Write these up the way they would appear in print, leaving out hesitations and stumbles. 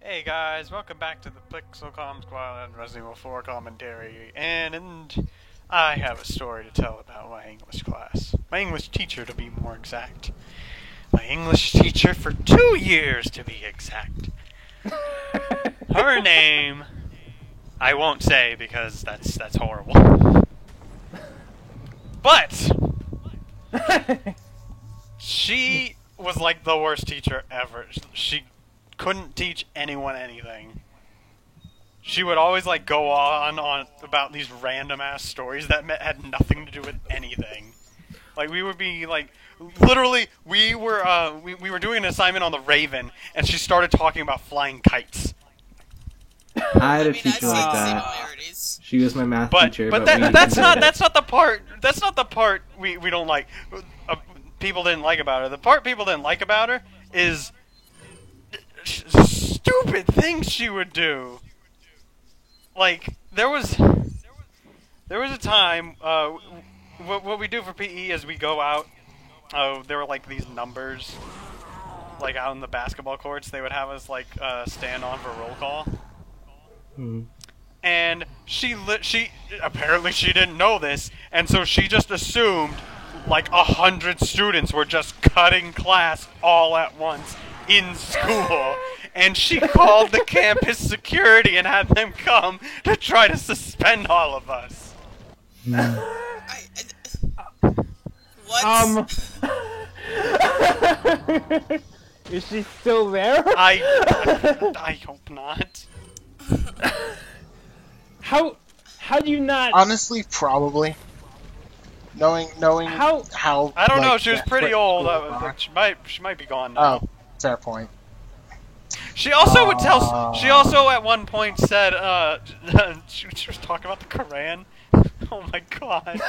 Hey guys, welcome back to the Pixelcom Squad and Resident Evil 4 commentary, and I have a story to tell about my English class. My English teacher, to be more exact. My English teacher for 2 years, to be exact. Her name, I won't say because that's horrible. But she was like the worst teacher ever. She couldn't teach anyone anything. She would always like go on about these random ass stories that had nothing to do with anything. Like we would be like, literally, we were doing an assignment on the Raven, and she started talking about flying kites. I had a teacher like that. She was my math teacher, but that's not the part. That's not the part we don't like. People didn't like about her. The part people didn't like about her is stupid things she would do. Like there was a time. What we do for PE is we go out. There were like these numbers, like out in the basketball courts. They would have us like stand on for roll call. Hmm. And she apparently she didn't know this, and so she just assumed like 100 students were just cutting class all at once in school, and she called the campus security and had them come to try to suspend all of us. What? Is she still there? I hope not. How do you not? Honestly, probably. Knowing How I don't like, know. She was pretty old. She might be gone now. Oh, fair point. She also would tell. She also at one point said, she was talking about the Quran. Oh my god.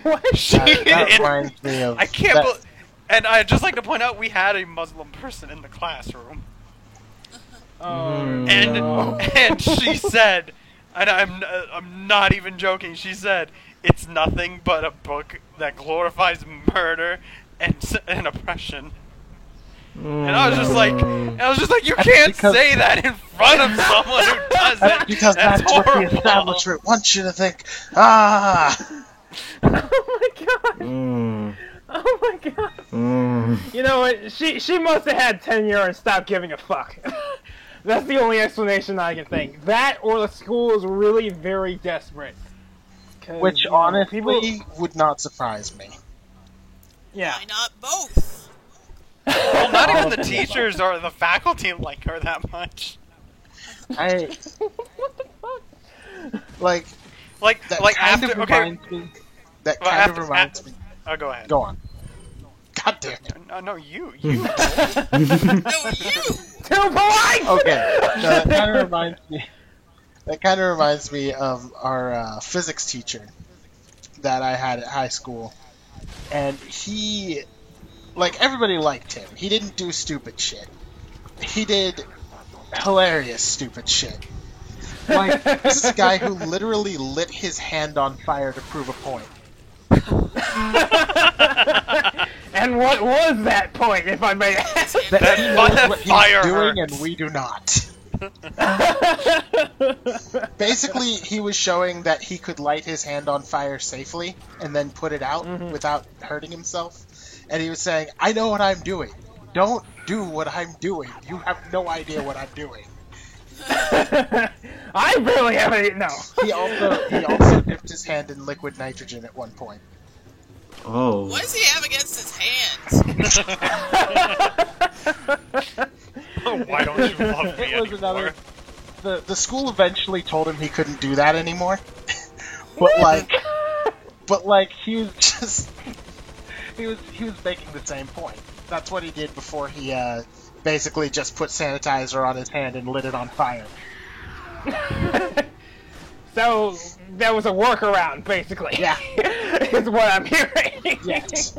what? That reminds me of. I can't. And I'd just like to point out we had a Muslim person in the classroom, and she said, and I'm not even joking. She said it's nothing but a book that glorifies murder and oppression. And I was just like, you can't say that in front of someone who doesn't. Because that's what the establishment wants you to think. Ah! Oh my god! Oh my god! You know what? She must have had tenure and stopped giving a fuck. That's the only explanation I can think. That or the school is really very desperate. Which honestly would not surprise me. Yeah. Why not both? Well, not even the teachers or the faculty like her that much. What the fuck? Like after reminds me. That kind of reminds me. Oh, go ahead. Go on. God damn it. No, you. No, you! Too polite! Okay. No, that kind of reminds me of our physics teacher that I had at high school, and he, like, everybody liked him. He didn't do stupid shit. He did hilarious stupid shit. Like, this is a guy who literally lit his hand on fire to prove a point. And what was that point, if I may ask? That he knows what fire he's doing hurts. and we do not. Basically, he was showing that he could light his hand on fire safely and then put it out without hurting himself. And he was saying, I know what I'm doing. Don't do what I'm doing. You have no idea what I'm doing. I barely have any. No. He also dipped his hand in liquid nitrogen at one point. Oh. What does he have against his hands? Why don't you love me It was anymore? The school eventually told him he couldn't do that anymore. but like he was just he was making the same point. That's what he did before he basically just put sanitizer on his hand and lit it on fire. So that was a workaround, basically. Yeah. Is what I'm hearing. Yes.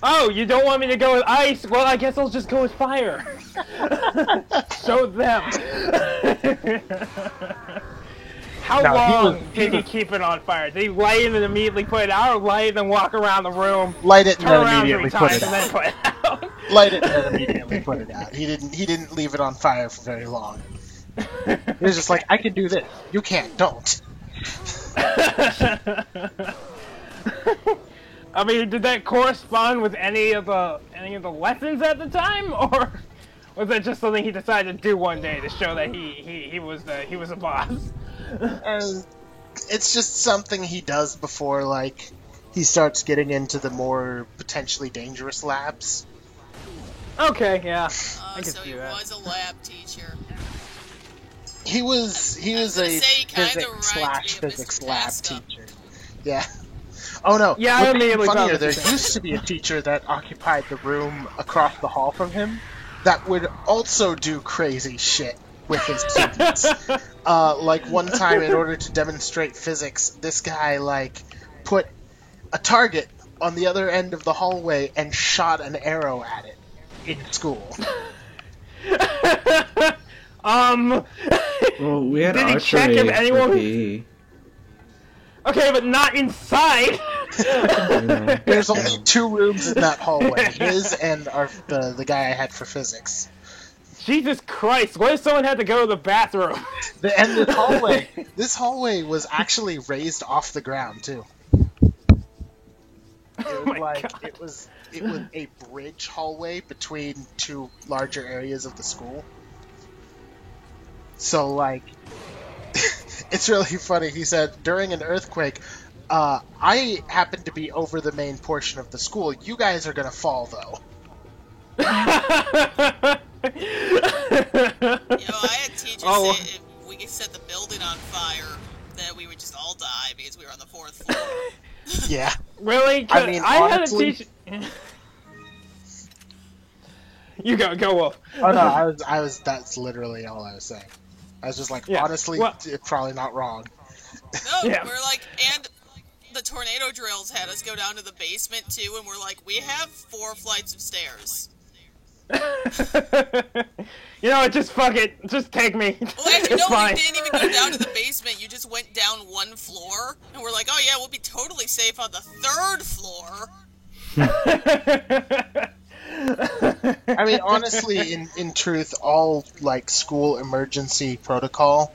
Oh, you don't want me to go with ice? Well, I guess I'll just go with fire. Show them. How long did he keep it on fire? Did he light it and immediately put it out, or light it and walk around the room, Light it and turn then around immediately 3 put times, it and then out. put it out? Light it and immediately put it out. He didn't leave it on fire for very long. He was just like, I can do this. You can't. Don't. I mean, did that correspond with any of the lessons at the time, or was that just something he decided to do one day to show that he was a boss? And it's just something he does before, like, he starts getting into the more potentially dangerous labs. Okay, yeah. I can So see he that. was a lab teacher. He was a physics physics lab teacher. Yeah. Oh no. Yeah, I What's immediately funnier, thought there the same. used to be a teacher that occupied the room across the hall from him that would also do crazy shit with his students. Like one time, in order to demonstrate physics, this guy like put a target on the other end of the hallway and shot an arrow at it in school. Well, we had Did he check archery if for anyone- PE. Okay, but not inside. Yeah. There's only 2 rooms in that hallway, his and the guy I had for physics. Jesus Christ! What if someone had to go to the bathroom? And this hallway was actually raised off the ground too. It was my God. it was a bridge hallway between 2 larger areas of the school. So like, it's really funny. He said during an earthquake, I happened to be over the main portion of the school. You guys are gonna fall though. I had teachers Oh. say if we could set the building on fire, that we would just all die because we were on the 4th floor. Yeah. Really? 'Cause I mean, I honestly- had a teacher. You go, Wolf. Oh no, I was. That's literally all I was saying. I was just like, Yeah, honestly, well- it's probably not wrong. No, Yeah. we're like, and the tornado drills had us go down to the basement too, and we're like, we have 4 flights of stairs. You know what? Just fuck it. Just take me. Well, actually, It's no, fine. you didn't even go down to the basement. You just went down 1 floor, and we're like, oh yeah, we'll be totally safe on the 3rd floor. I mean, honestly, in truth, all like school emergency protocol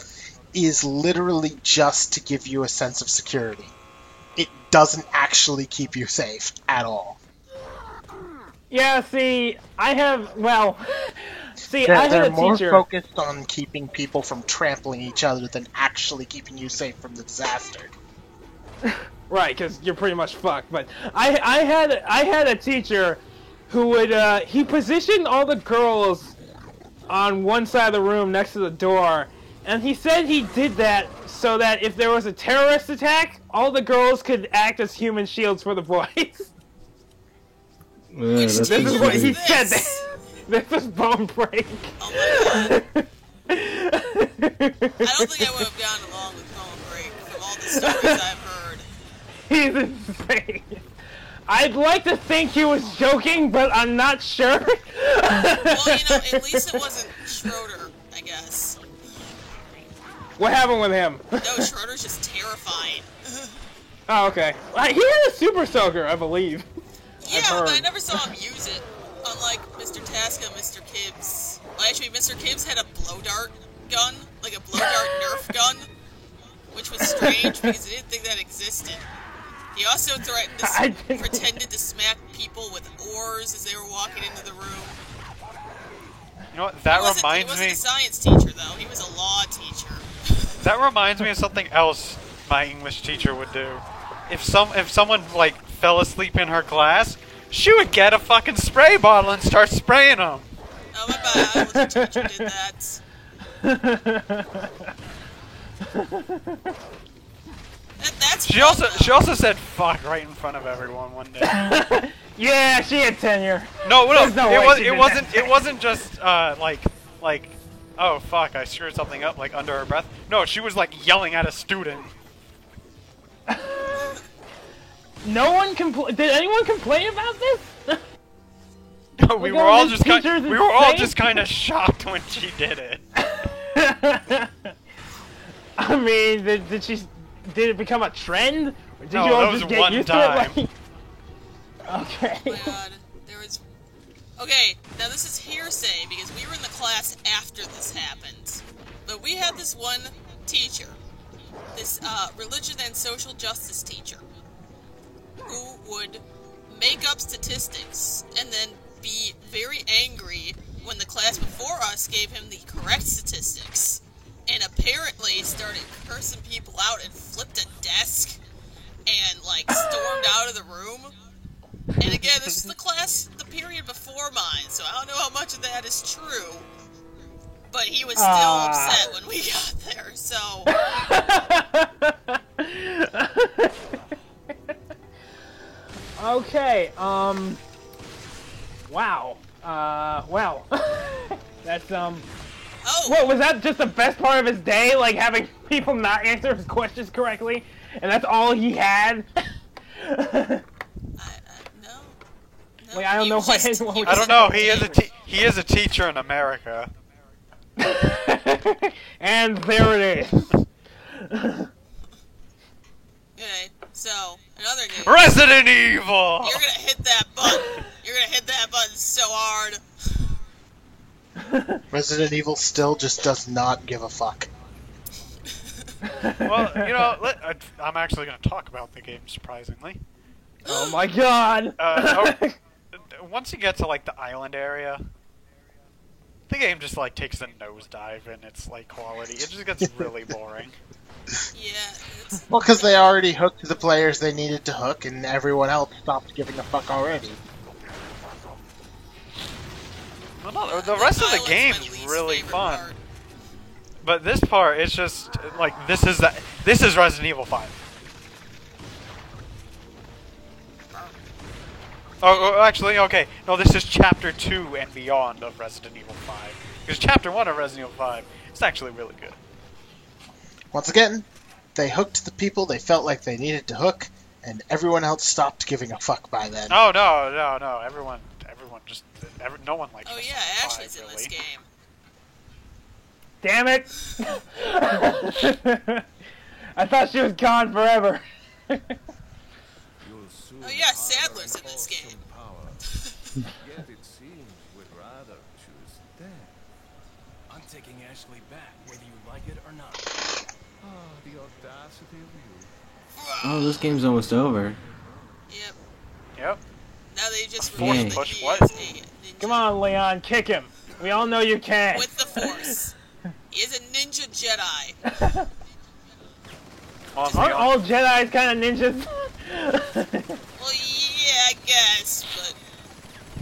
is literally just to give you a sense of security. It doesn't actually keep you safe at all. Yeah, see, I have, well, see, I They're, had they're a more teacher. focused on keeping people from trampling each other than actually keeping you safe from the disaster. Right, because you're pretty much fucked. But I had a teacher who would he positioned all the girls on one side of the room next to the door, and he said he did that so that if there was a terrorist attack, all the girls could act as human shields for the boys. That's This is what he This. said. This is Bone Break. Oh my god. I don't think I would have gotten along with Bone Break from all the stories I've heard. He's insane. I'd like to think he was joking, but I'm not sure. Well, at least it wasn't Schroeder, I guess. What happened with him? No, Schroeder's just terrifying. Oh, okay. He had a super soaker, I believe. Yeah, heard. but I never saw him use it. Unlike Mr. Tasca and Mr. Kibbs. Well, actually, Mr. Kibbs had a blow dart gun, like a blow dart Nerf gun, which was strange because he didn't think that existed. He also threatened to pretended to smack people with oars as they were walking into the room. You know what? That He reminds wasn't me. a science teacher, though. He was a law teacher. That reminds me of something else my English teacher would do. If someone like fell asleep in her class, she would get a fucking spray bottle and start spraying them. Oh, my biology teacher did that. That's She also said fuck right in front of everyone one day. Yeah, she had tenure. No, There's no way she did that. It wasn't just like oh fuck, I screwed something up like under her breath. No, she was like yelling at a student. No one did anyone complain about this? we Look were at all this just kind teacher's we were all insane. just kind of shocked when she did it. I mean, did it become a trend? Or did No, you all that was just get one used time. to it? Like... Okay. Oh my god, there was... Okay, now this is hearsay because we were in the class after this happened. But we had this one teacher, this religion and social justice teacher, who would make up statistics and then be very angry when the class before us gave him the correct statistics, and apparently started cursing people out and flipped a desk and, like, stormed out of the room. And again, this is the period before mine, so I don't know how much of that is true. But he was still upset when we got there, so... Okay, wow. Well. That's, Oh! What, was that just the best part of his day? Like, having people not answer his questions correctly? And that's all he had? No. Like, I don't know why anyone would... I don't know. He is a teacher in America. And there it is. Okay, so, another news. Resident Evil! You're gonna hit that button. You're gonna hit that button so hard. Resident Evil still just does not give a fuck. Well, you know, I'm actually going to talk about the game, surprisingly. Oh my god! Once you get to, like, the island area, the game just, like, takes a nosedive in its, like, quality. It just gets really boring. Yeah, it's... Well, because they already hooked the players they needed to hook, and everyone else stopped giving a fuck already. Well, no, the rest of the game's really fun. Part. But this part, it's just, like, this is Resident Evil 5. Oh, actually, okay. No, this is Chapter 2 and beyond of Resident Evil 5. Because Chapter 1 of Resident Evil 5 is actually really good. Once again, they hooked the people they felt like they needed to hook, and everyone else stopped giving a fuck by then. Oh, no. Everyone just... no one likes Oh Resident yeah, Evil 5, Ashley's in this really. game. Damn it! I thought she was gone forever. Oh yeah, Sadler's in this game. Yet it seems we'd rather choose death. I'm taking Ashley back, whether you like it or not. Ah, the audacity of you. Oh, this game's almost over. Yep. Yep. Now they just Yay. revealed that Push he what? is a ninja. Come on, Leon, kick him. We all know you can. With the Force. He is a ninja Jedi. Aren't all Jedis kind of ninjas? Well, yeah, I guess,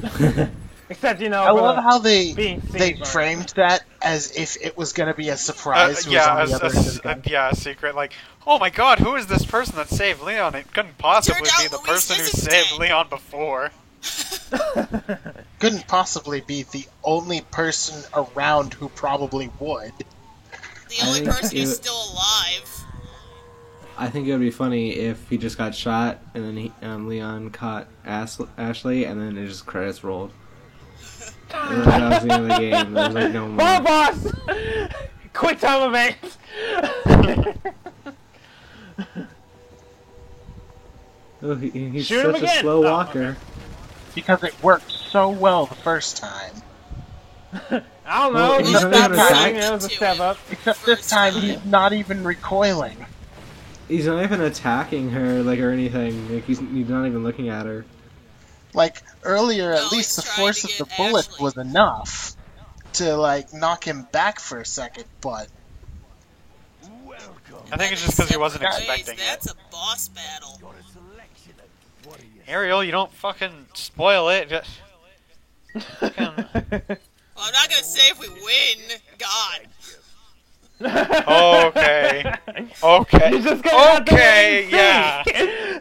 but... Except, you know, I love how they being seen by- framed that as if it was going to be a surprise. Who was on the other end of the gun. a secret. Like, oh my god, who is this person that saved Leon? It couldn't possibly Turned be out the Louise person who Fizz's saved dead. Leon before. Couldn't possibly be the only person around who probably would. The only think person who's it- still alive. I think it would be funny if he just got shot and then Leon caught Ashley and then it just credits rolled. And that was the end of the game. There was like no more. Ball boss! Quick time event! Oh, he's Shoot him such a again! slow Oh, walker. Because it worked so well the first time. I don't know, Well, he's he's not not attacking, attacking it was a step up. Except this time he's not even recoiling. He's not even attacking her, like, or anything. Like, he's not even looking at her. Like, earlier, No, at least the he's trying force to of the get bullet Ashley. was enough to, like, knock him back for a second, but... I think it's just because he wasn't Jeez, expecting that's it. a boss battle. Ariel, you don't fucking spoil it. Just... fucking... Well, I'm not gonna say if we win. God. Okay. Okay. You're just gonna have to Okay, wait yeah. and see.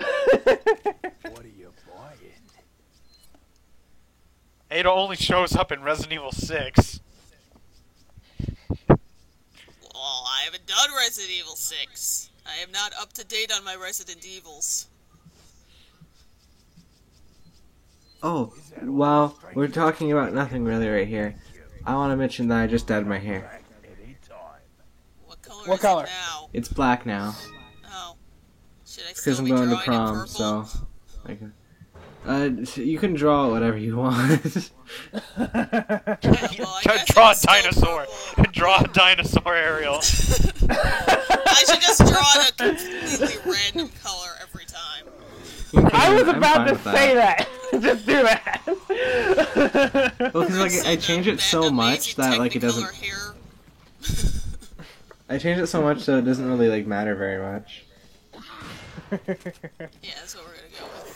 What are you buying? Ada only shows up in Resident Evil 6. Well, I haven't done Resident Evil 6. I am not up to date on my Resident Evils. Oh, well, we're talking about nothing really right here. I want to mention that I just dyed my hair. What color What is color? it now? It's black now. Oh. Should I It's still because I'm be going to drawing in prom, purple? so... Like, You can draw whatever you want. Well, I guess Draw a it's still dinosaur. purple. Draw a dinosaur, Ariel. I should just draw a completely random color every time. I was I'm about fine to with say that. Just do that. Well, because like I change it so much that like it doesn't. Hair. I change it so much so it doesn't really like matter very much. Yeah, that's what we're gonna go with.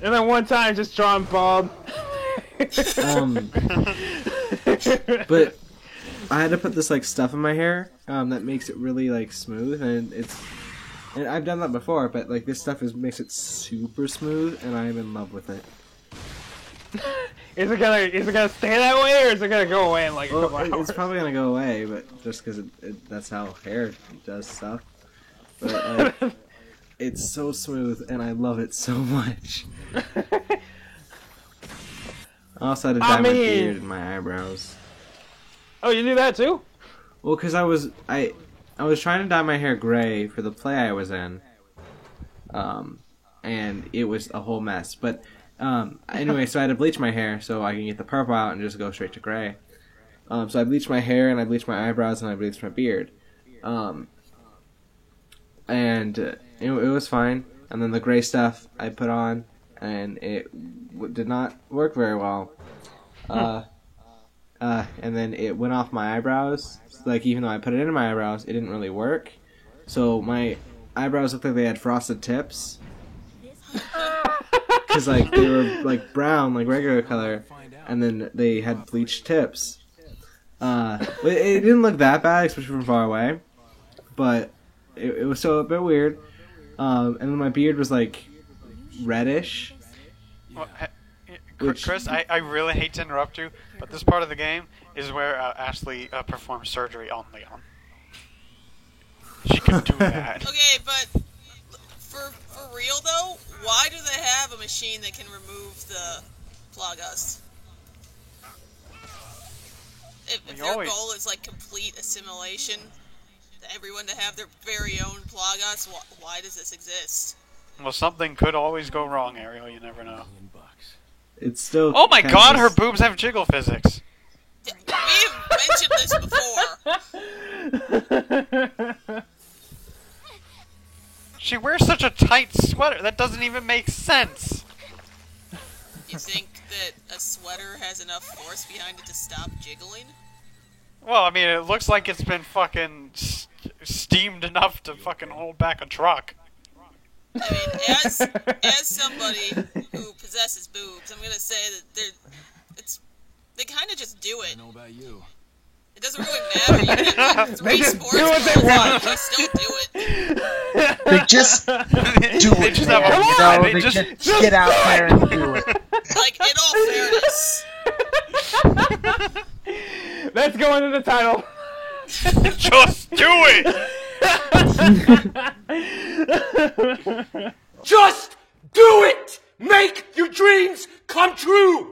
And then one time, just drawing bald. But I had to put this like stuff in my hair that makes it really like smooth, and I've done that before, but like this stuff makes it super smooth, and I am in love with it. Is it gonna stay that way, or is it gonna go away in like a couple Well, hours? it's probably gonna go away, but just because that's how hair does stuff. But like, it's so smooth, and I love it so much. I also had to dye my beard and my eyebrows. Oh, you do that too? Well, because I was trying to dye my hair gray for the play I was in, and it was a whole mess. But anyway, so I had to bleach my hair so I can get the purple out and just go straight to gray. So I bleached my hair and I bleached my eyebrows and I bleached my beard, and it was fine. And then the gray stuff I put on, and it did not work very well. And then it went off my eyebrows. Like, even though I put it in my eyebrows, it didn't really work. So my eyebrows looked like they had frosted tips. Because, like, they were, like, brown, like regular color, and then they had bleached tips. But it didn't look that bad, especially from far away. But it was still a bit weird. And then my beard was, like, reddish. Well, Which- Chris, I really hate to interrupt you, but this part of the game is where Ashley performs surgery on Leon. She can do that. Okay, but for real though, why do they have a machine that can remove the Plagas? If We their always- goal is like complete assimilation, everyone to have their very own Plagas, why does this exist? Well, something could always go wrong, Ariel. You never know. It's still. Oh my kind God, of- her boobs have jiggle physics. We've mentioned this before. She wears such a tight sweater that doesn't even make sense. You think that a sweater has enough force behind it to stop jiggling? Well, I mean, it looks like it's been fucking steamed enough to fucking hold back a truck. I mean, as somebody who possesses boobs, I'm gonna say that they kind of just do it. I know about you. It doesn't really matter. You can have like, 3 just sports do what they clothes on, want. they still do it. They just do They it, just man. have a- You know, they they just- just get out there and do it. Like, in all fairness, Let's go into the title. Just do it! Just do it! Make your dreams come true!